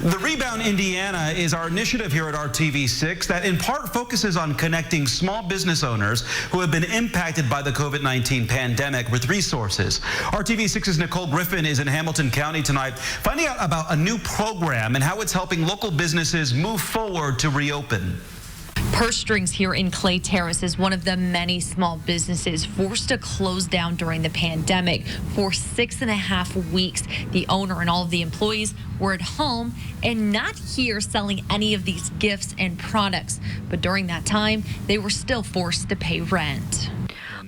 The Rebound Indiana is our initiative here at RTV6 that in part focuses on connecting small business owners who have been impacted by the COVID-19 pandemic with resources. RTV6's Nicole Griffin is in Hamilton County tonight, finding out about a new program and how it's helping local businesses move forward to reopen. Purse Strings here in Clay Terrace is one of the many small businesses forced to close down during the pandemic. For 6.5 weeks, the owner and all of the employees were at home and not here selling any of these gifts and products. But during that time, they were still forced to pay rent.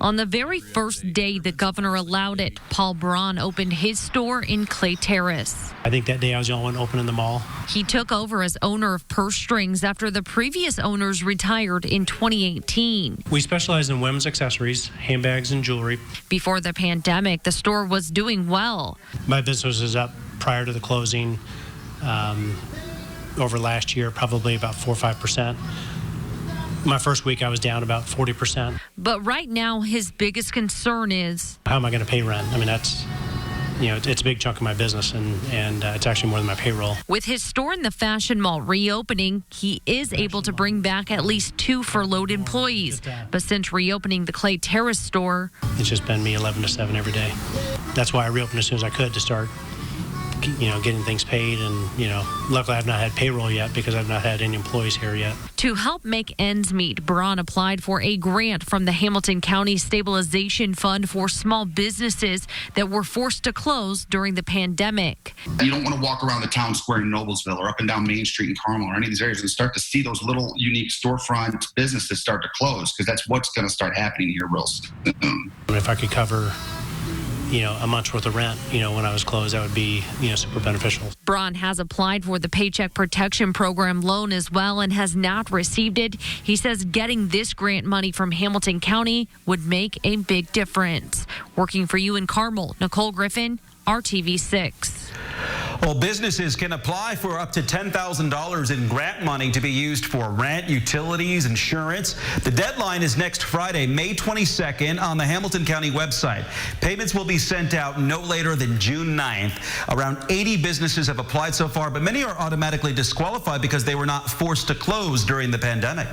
On the very first day the governor allowed it, Paul Braun opened his store in Clay Terrace. I think that day I was the only one open in the mall. He took over as owner of Purse Strings after the previous owners retired in 2018. We specialize in women's accessories, handbags, and jewelry. Before the pandemic, the store was doing well. My business was up prior to the closing over last year, probably about 4 or 5%. My first week I was down about 40%. But right now his biggest concern is, how am I going to pay rent? I mean, that's, it's a big chunk of my business, and it's actually more than my payroll. With his store in the Fashion Mall reopening, he is able to bring back at least 2 furloughed employees. But since reopening the Clay Terrace store, it's just been me 11 to 7 every day. That's why I reopened as soon as I could to start getting things paid, and luckily I've not had payroll yet because I've not had any employees here yet. To help make ends meet, Braun applied for a grant from the Hamilton County Stabilization Fund for small businesses that were forced to close during the pandemic. You don't want to walk around the town square in Noblesville or up and down Main Street in Carmel or any of these areas and start to see those little unique storefront businesses start to close, because that's what's going to start happening here real soon. If I could cover a month's worth of rent, when I was closed, that would be, super beneficial. Braun has applied for the Paycheck Protection Program loan as well and has not received it. He says getting this grant money from Hamilton County would make a big difference. Working for you in Carmel, Nicole Griffin, RTV6. Well, businesses can apply for up to $10,000 in grant money to be used for rent, utilities, insurance. The deadline is next Friday, May 22nd, on the Hamilton County website. Payments will be sent out no later than June 9th. Around 80 businesses have applied so far, but many are automatically disqualified because they were not forced to close during the pandemic.